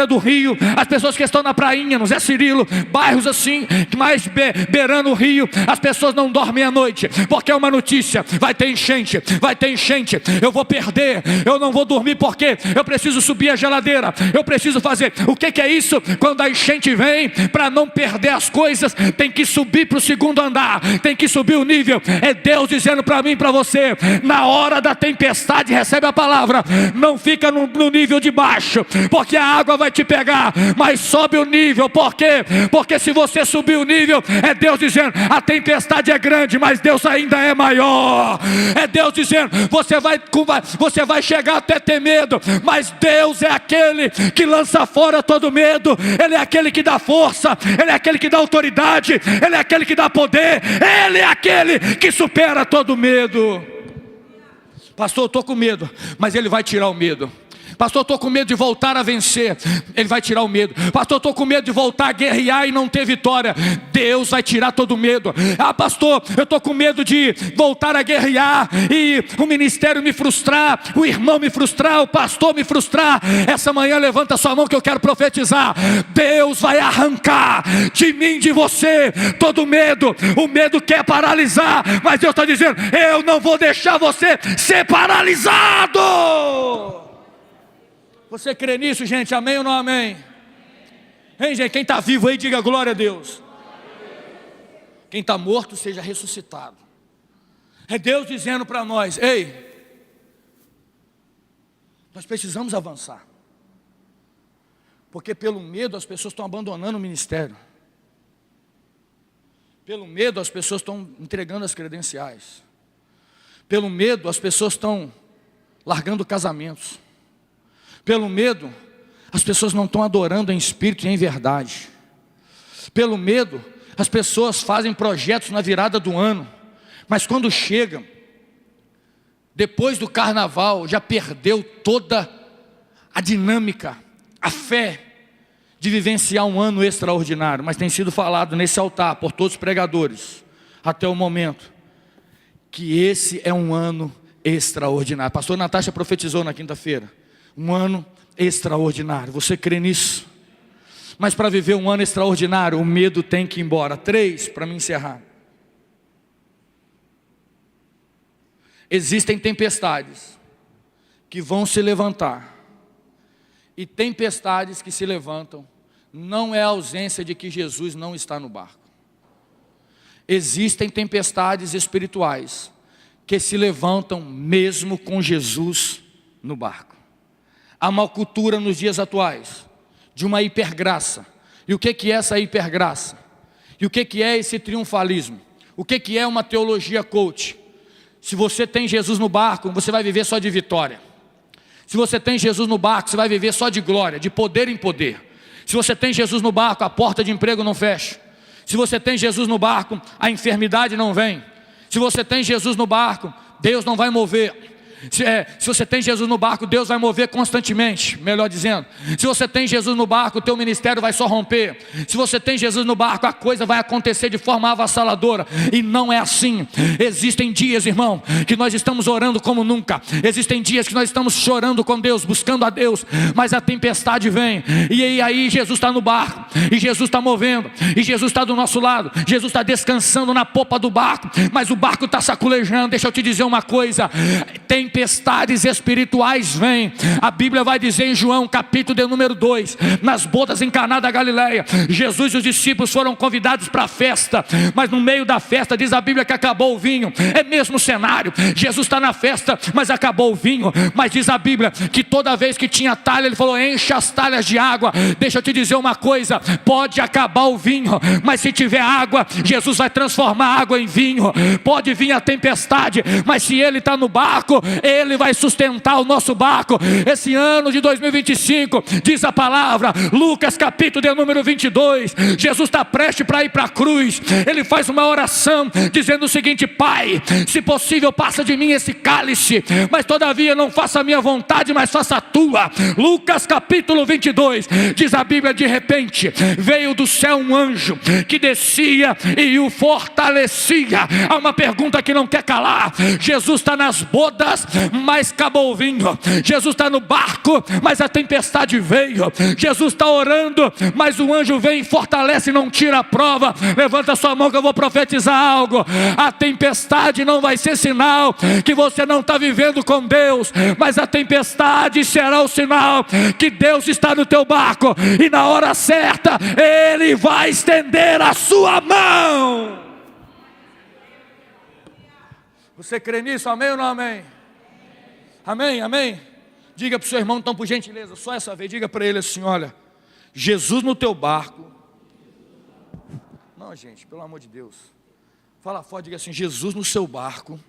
[SPEAKER 2] do rio, as pessoas que estão na prainha, no Zé Cirilo, bairros assim, mais beirando o rio, as pessoas não dormem à noite, porque é uma notícia: vai ter enchente, vai ter enchente, eu vou perder, eu não vou dormir porque eu preciso subir a geladeira, eu preciso fazer. O que é isso? Quando a enchente vem, para não perder as coisas, tem que subir para o segundo andar, tem que subir o nível. É Deus dizendo para mim e para você: na hora da tempestade, recebe a palavra, não fica no nível de baixo, porque a água vai te pegar, mas sobe o nível. Por quê? Porque se você subir o nível, é Deus dizendo: a tempestade é grande, mas Deus ainda é maior. É Deus dizendo: você vai chegar até ter medo, mas Deus é aquele que lança fora todo medo. Ele é aquele que dá força, Ele é aquele que dá autoridade, Ele é aquele que dá poder, Ele é aquele que supera todo medo. Pastor, eu estou com medo, mas Ele vai tirar o medo. Pastor, eu estou com medo de voltar a vencer, Ele vai tirar o medo. Pastor, eu estou com medo de voltar a guerrear e não ter vitória, Deus vai tirar todo o medo. Ah, pastor, eu estou com medo de voltar a guerrear e o ministério me frustrar, o irmão me frustrar, o pastor me frustrar. Essa manhã levanta sua mão que eu quero profetizar: Deus vai arrancar de mim, de você, todo medo. O medo quer paralisar, mas Deus está dizendo: eu não vou deixar você ser paralisado. Você crê nisso, gente? Amém ou não amém? Hein, gente? Quem está vivo aí, diga glória a Deus. Quem está morto, seja ressuscitado. É Deus dizendo para nós: ei, nós precisamos avançar. Porque pelo medo as pessoas estão abandonando o ministério. Pelo medo as pessoas estão entregando as credenciais. Pelo medo as pessoas estão largando casamentos. Pelo medo as pessoas não estão adorando em espírito e em verdade. Pelo medo as pessoas fazem projetos na virada do ano, mas quando chegam depois do carnaval já perdeu toda a dinâmica, a fé de vivenciar um ano extraordinário. Mas tem sido falado nesse altar por todos os pregadores até o momento que esse é um ano extraordinário. A pastora Natasha profetizou na quinta-feira, um ano extraordinário. Você crê nisso? Mas para viver um ano extraordinário, o medo tem que ir embora. 3, para me encerrar. Existem tempestades que vão se levantar. E tempestades que se levantam não é a ausência de que Jesus não está no barco. Existem tempestades espirituais que se levantam mesmo com Jesus no barco. Há uma cultura nos dias atuais de uma hipergraça. E o que é essa hipergraça? E o que é esse triunfalismo? O que é uma teologia coach? Se você tem Jesus no barco, você vai viver só de vitória. Se você tem Jesus no barco, você vai viver só de glória, de poder em poder. Se você tem Jesus no barco, a porta de emprego não fecha. Se você tem Jesus no barco, a enfermidade não vem. Se você tem Jesus no barco, Deus não vai mover. Se você tem Jesus no barco, Deus vai mover constantemente, melhor dizendo. Se você tem Jesus no barco, o teu ministério vai só romper. Se você tem Jesus no barco, a coisa vai acontecer de forma avassaladora. E não é assim. Existem dias, irmão, que nós estamos orando como nunca. Existem dias que nós estamos chorando com Deus, buscando a Deus, mas a tempestade vem. E aí Jesus está no barco, e Jesus está movendo, e Jesus está do nosso lado. Jesus está descansando na popa do barco, mas o barco está saculejando. Deixa eu te dizer uma coisa: tempestades espirituais vêm. A Bíblia vai dizer em João capítulo de número 2, nas bodas em Caná da Galileia, Jesus e os discípulos foram convidados para a festa, mas no meio da festa diz a Bíblia que acabou o vinho. É mesmo cenário, Jesus está na festa, mas acabou o vinho. Mas diz a Bíblia que toda vez que tinha talha, ele falou: encha as talhas de água. Deixa eu te dizer uma coisa: pode acabar o vinho, mas se tiver água, Jesus vai transformar a água em vinho. Pode vir a tempestade, mas se ele está no barco, ele vai sustentar o nosso barco. Esse ano de 2025, diz a palavra, Lucas capítulo de número 22, Jesus está prestes para ir para a cruz. Ele faz uma oração dizendo o seguinte: Pai, se possível passa de mim esse cálice, mas todavia não faça a minha vontade, mas faça a tua. Lucas capítulo 22, diz a Bíblia: de repente veio do céu um anjo que descia e o fortalecia. Há uma pergunta que não quer calar: Jesus está nas bodas, mas acabou o vinho. Jesus está no barco, mas a tempestade veio. Jesus está orando, mas o anjo vem e fortalece e não tira a prova. Levanta sua mão que eu vou profetizar algo. A tempestade não vai ser sinal que você não está vivendo com Deus, mas a tempestade será o sinal que Deus está no teu barco, e na hora certa Ele vai estender a sua mão. Você crê nisso? Amém ou não amém? Amém, amém? Diga para o seu irmão então, por gentileza, só essa vez, diga para ele assim: olha, Jesus no teu barco. Não, gente, pelo amor de Deus. Fala forte, diga assim: Jesus no seu barco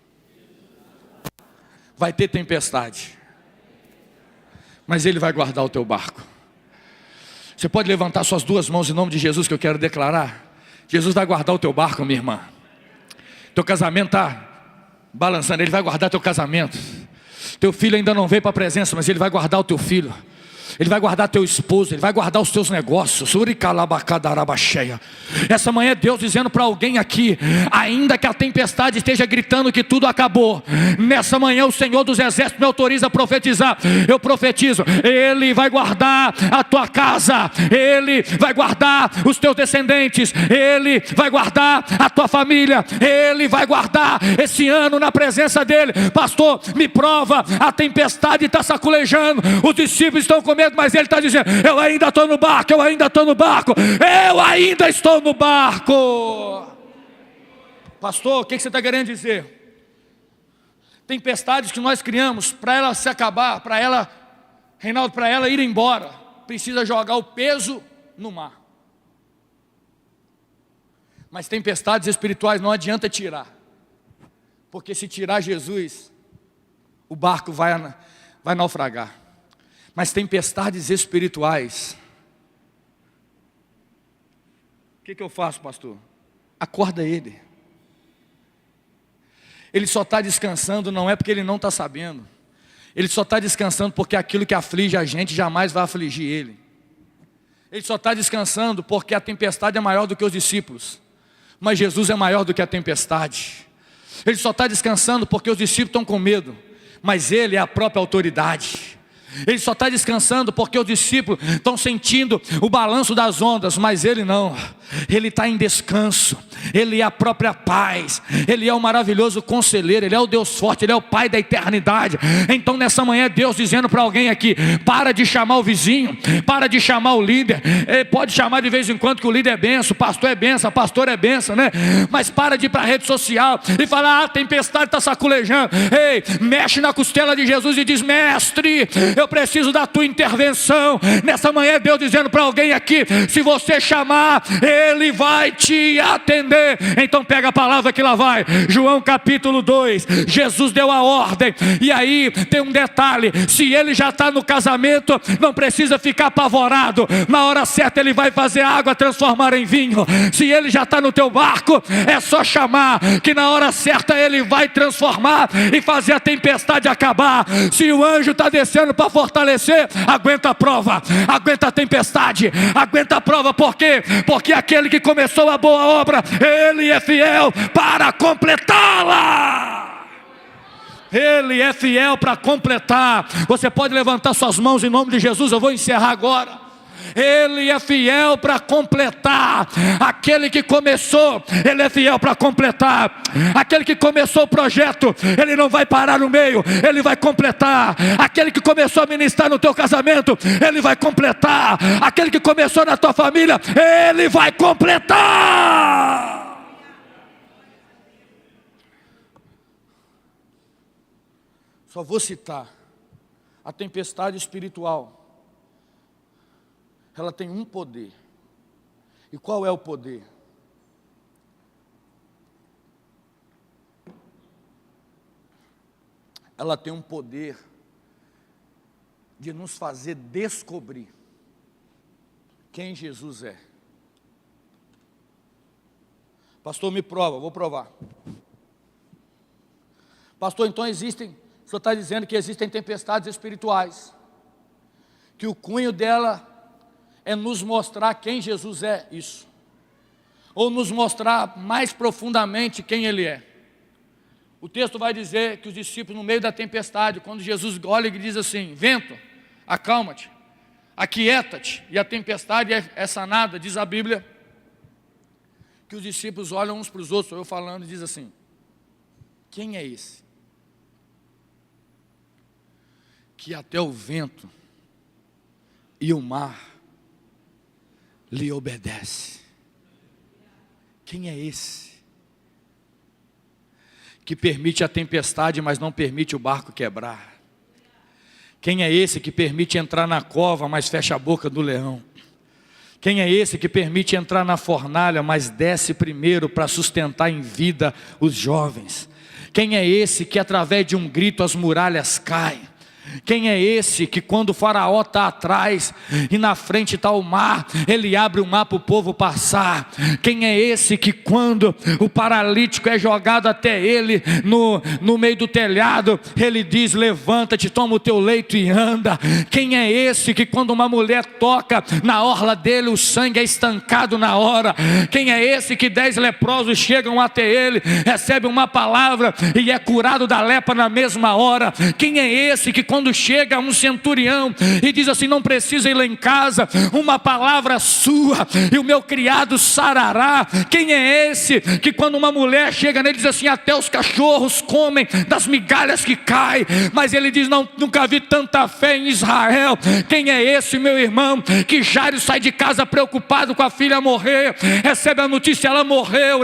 [SPEAKER 2] vai ter tempestade, mas Ele vai guardar o teu barco. Você pode levantar suas duas mãos em nome de Jesus, que eu quero declarar: Jesus vai guardar o teu barco, minha irmã. Teu casamento está balançando, Ele vai guardar teu casamento. Teu filho ainda não veio para a presença, mas Ele vai guardar o teu filho. Ele vai guardar teu esposo, Ele vai guardar os teus negócios. Essa manhã é Deus dizendo para alguém aqui: ainda que a tempestade esteja gritando que tudo acabou, nessa manhã o Senhor dos Exércitos me autoriza a profetizar. Eu profetizo: Ele vai guardar a tua casa, Ele vai guardar os teus descendentes, Ele vai guardar a tua família, Ele vai guardar esse ano na presença dEle. Pastor, me prova, a tempestade está saculejando, os discípulos estão com medo, mas Ele está dizendo: eu ainda estou no barco, eu ainda estou no barco, eu ainda estou no barco. Pastor, o que você está querendo dizer? Tempestades que nós criamos, para ela se acabar, para ela, Reinaldo, para ela ir embora, precisa jogar o peso no mar. Mas tempestades espirituais não adianta tirar, porque se tirar Jesus, o barco vai naufragar. Mas tempestades espirituais, o que eu faço, pastor? Acorda ele. Ele só está descansando, não é porque ele não está sabendo. Ele só está descansando porque aquilo que aflige a gente jamais vai afligir ele. Ele só está descansando porque a tempestade é maior do que os discípulos. Mas Jesus é maior do que a tempestade. Ele só está descansando porque os discípulos estão com medo. Mas ele é a própria autoridade. Ele só está descansando porque os discípulos estão sentindo o balanço das ondas, mas ele não. Ele está em descanso. Ele é a própria paz. Ele é o maravilhoso conselheiro. Ele é o Deus forte. Ele é o Pai da eternidade. Então nessa manhã Deus dizendo para alguém aqui: para de chamar o vizinho, para de chamar o líder. Ele pode chamar de vez em quando que o líder é benção, o pastor é benção, a pastora é benção, né? Mas para de ir para a rede social e falar: ah, a tempestade está saculejando. Ei, mexe na costela de Jesus e diz: mestre, eu preciso da tua intervenção. Nessa manhã Deus dizendo para alguém aqui: se você chamar, Ele vai te atender. Então pega a palavra que lá vai. João capítulo 2, Jesus deu a ordem. E aí tem um detalhe: se ele já está no casamento, não precisa ficar apavorado. Na hora certa ele vai fazer a água transformar em vinho. Se ele já está no teu barco, é só chamar, que na hora certa ele vai transformar e fazer a tempestade acabar. Se o anjo está descendo para fortalecer, aguenta a prova, aguenta a tempestade, aguenta a prova. Por quê? Porque aquele que começou a boa obra, ele é fiel para completá-la. Ele é fiel para completar. Você pode levantar suas mãos em nome de Jesus. Eu vou encerrar agora. Ele é fiel para completar. Aquele que começou, ele é fiel para completar. Aquele que começou o projeto, ele não vai parar no meio, ele vai completar. Aquele que começou a ministrar no teu casamento, ele vai completar. Aquele que começou na tua família, ele vai completar. Só vou citar a tempestade espiritual. Ela tem um poder. E qual é o poder? Ela tem um poder de nos fazer descobrir quem Jesus é. Pastor, me prova. Vou provar. Pastor, então o senhor está dizendo que existem tempestades espirituais, que o cunho dela é nos mostrar quem Jesus é, isso, ou nos mostrar mais profundamente quem Ele é. O texto vai dizer que os discípulos, no meio da tempestade, quando Jesus olha e diz assim: vento, acalma-te, aquieta-te, e a tempestade é sanada, diz a Bíblia, que os discípulos olham uns para os outros, eu falando, e diz assim: quem é esse que até o vento e o mar lhe obedece? Quem é esse que permite a tempestade, mas não permite o barco quebrar? Quem é esse que permite entrar na cova, mas fecha a boca do leão? Quem é esse que permite entrar na fornalha, mas desce primeiro para sustentar em vida os jovens? Quem é esse que através de um grito as muralhas caem? Quem é esse que quando o faraó está atrás e na frente está o mar, ele abre o mar para o povo passar? Quem é esse que quando o paralítico é jogado até ele no meio do telhado, ele diz: levanta-te, toma o teu leito e anda? Quem é esse que quando uma mulher toca na orla dele, o sangue é estancado na hora? Quem é esse que 10 leprosos chegam até ele, recebe uma palavra e é curado da lepra na mesma hora? Quem é esse que quando chega um centurião e diz assim: não precisa ir lá em casa, uma palavra sua e o meu criado sarará. Quem é esse que quando uma mulher chega nele diz assim: até os cachorros comem das migalhas que caem? Mas ele diz: não, nunca vi tanta fé em Israel. Quem é esse, meu irmão, que Jairo sai de casa preocupado com a filha morrer, recebe a notícia, ela morreu,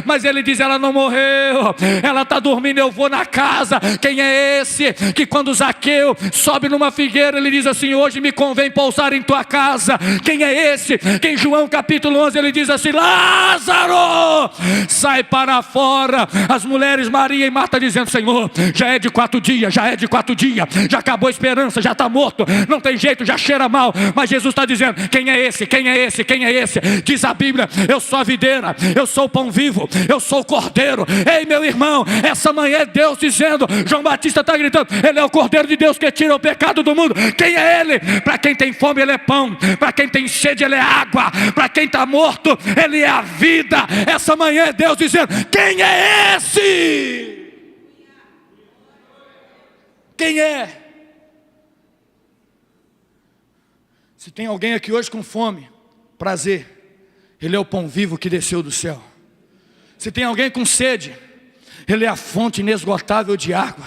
[SPEAKER 2] mas ele diz: ela não morreu, ela está dormindo, eu vou na casa. Quem é esse que quando Zaqueu sobe numa figueira, ele diz assim: hoje me convém pousar em tua casa? Quem é esse que em João capítulo 11 ele diz assim: Lázaro, sai para fora? As mulheres Maria e Marta dizendo: Senhor, já é de 4 dias, já é de 4 dias, já acabou a esperança, já está morto, não tem jeito, já cheira mal. Mas Jesus está dizendo: quem é esse? Quem é esse? Quem é esse? Diz a Bíblia: eu sou a videira, eu sou o pão vivo, eu sou o cordeiro. Ei, meu irmão, essa manhã é Deus dizendo, João Batista está gritando: ele é o cordeiro de Deus que tira o pecado do mundo. Quem é ele? Para quem tem fome ele é pão, para quem tem sede ele é água, para quem está morto ele é a vida. Essa manhã é Deus dizendo: quem é esse? Quem é? Se tem alguém aqui hoje com fome, prazer, ele é o pão vivo que desceu do céu. Se tem alguém com sede, ele é a fonte inesgotável de água.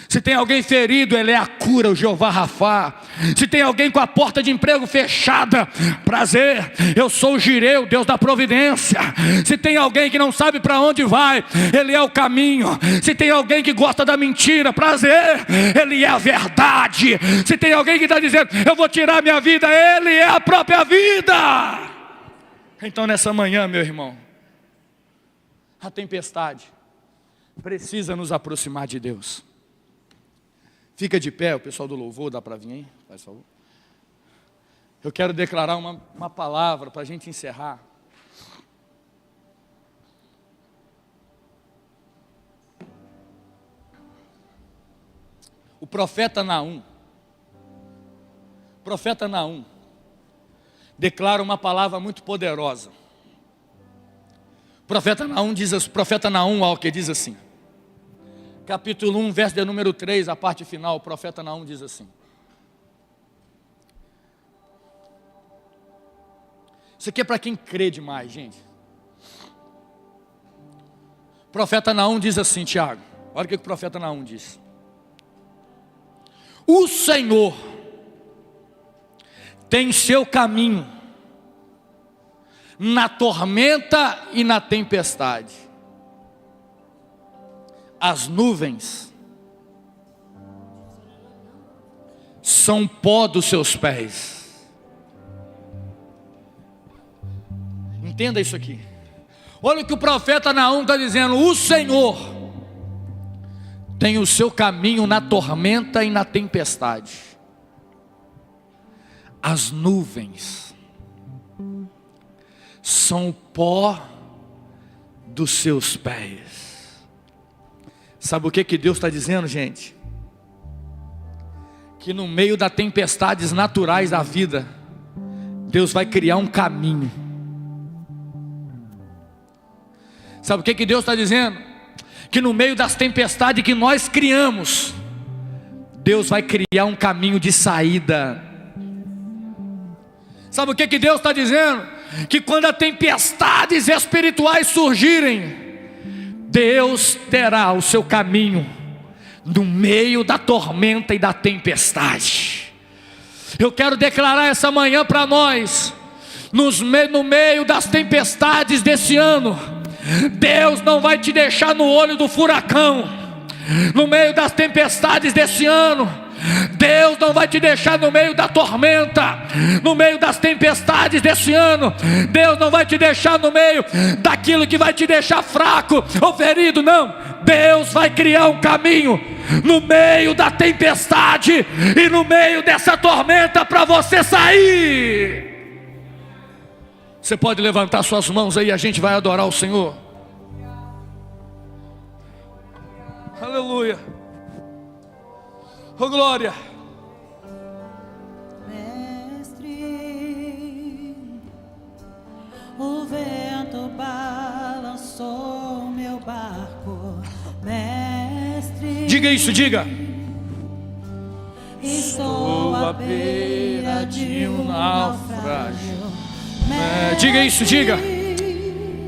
[SPEAKER 2] Se tem alguém ferido, ele é a cura, o Jeová Rafá. Se tem alguém com a porta de emprego fechada, prazer, eu sou o Jireu, Deus da providência. Se tem alguém que não sabe para onde vai, ele é o caminho. Se tem alguém que gosta da mentira, prazer, ele é a verdade. Se tem alguém que está dizendo: eu vou tirar minha vida, ele é a própria vida. Então nessa manhã, meu irmão, a tempestade precisa nos aproximar de Deus. Fica de pé, o pessoal do louvor, dá para vir aí? Faz favor. Eu quero declarar uma palavra para a gente encerrar. O profeta Naum declara uma palavra muito poderosa. O profeta Naum diz assim, capítulo 1, verso de número 3, a parte final, o profeta Naum diz assim: isso aqui é para quem crê demais, gente. O profeta Naum diz assim, Tiago, olha o que o profeta Naum diz: o Senhor tem seu caminho na tormenta e na tempestade. As nuvens são pó dos seus pés. Entenda isso aqui. Olha o que o profeta Naum está dizendo: o Senhor tem o seu caminho na tormenta e na tempestade. As nuvens são o pó dos seus pés. Sabe o que Deus está dizendo, gente? Que no meio das tempestades naturais da vida, Deus vai criar um caminho. Sabe o que Deus está dizendo? Que no meio das tempestades que nós criamos, Deus vai criar um caminho de saída. Sabe o que Deus está dizendo? Que quando as tempestades espirituais surgirem, Deus terá o seu caminho no meio da tormenta e da tempestade. Eu quero declarar essa manhã para nós, no meio das tempestades desse ano, Deus não vai te deixar no olho do furacão. No meio das tempestades desse ano, Deus não vai te deixar no meio da tormenta. No meio das tempestades desse ano, Deus não vai te deixar no meio daquilo que vai te deixar fraco ou ferido, não. Deus vai criar um caminho no meio da tempestade e no meio dessa tormenta para você sair. Você pode levantar suas mãos aí, a gente vai adorar o Senhor. Aleluia. Oh, glória.
[SPEAKER 3] Mestre, o vento balançou meu barco. Mestre,
[SPEAKER 2] Diga isso, diga.
[SPEAKER 3] Estou à beira de um naufrágio.
[SPEAKER 2] Diga isso, diga.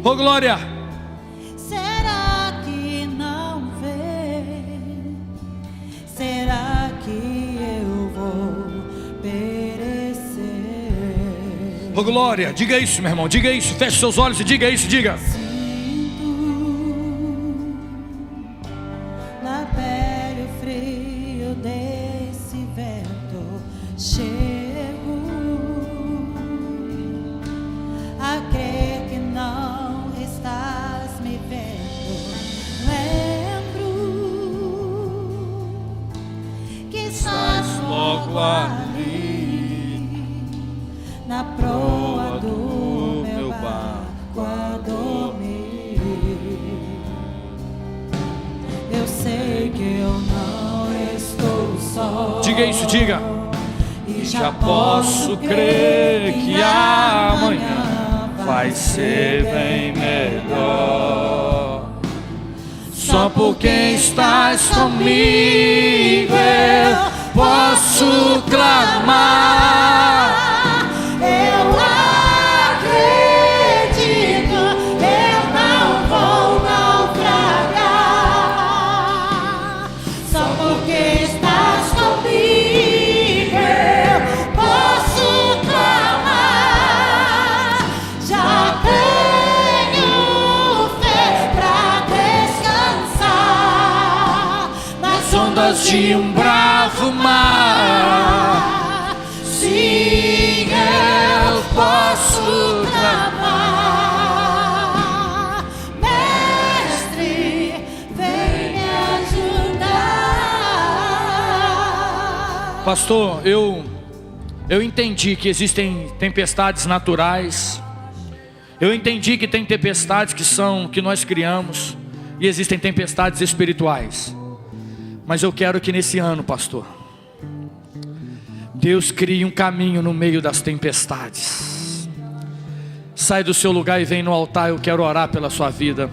[SPEAKER 2] Oh glória.
[SPEAKER 3] Será que não vê? Será que eu vou perecer?
[SPEAKER 2] Oh glória, diga isso, meu irmão, diga isso. Feche seus olhos e diga isso, diga.
[SPEAKER 3] Sinto na pele o frio desse vento. Chego a crer que não estás me vendo. Lembro que estás logo ali na proa do meu barco a dormir. Eu sei que eu não estou só.
[SPEAKER 2] Diga isso, diga.
[SPEAKER 3] E
[SPEAKER 2] Já posso crer que amanhã vai ser bem melhor. Só por quem estás comigo eu posso clamar.
[SPEAKER 3] Eu acredito, eu não vou naufragar. Só porque estás comigo eu posso clamar. Já tenho fé pra descansar nas
[SPEAKER 2] Ondas de um bravo mar.
[SPEAKER 3] Sim, eu posso clamar. Mestre, vem me ajudar.
[SPEAKER 2] Pastor, eu entendi que existem tempestades naturais. Eu entendi que tem tempestades que nós criamos, e existem tempestades espirituais. Mas eu quero que nesse ano, pastor, Deus crie um caminho no meio das tempestades. Sai do seu lugar e vem no altar. Eu quero orar pela sua vida,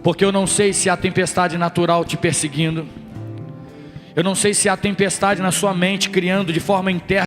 [SPEAKER 2] porque eu não sei se há tempestade natural te perseguindo. Eu não sei se há tempestade na sua mente criando de forma interna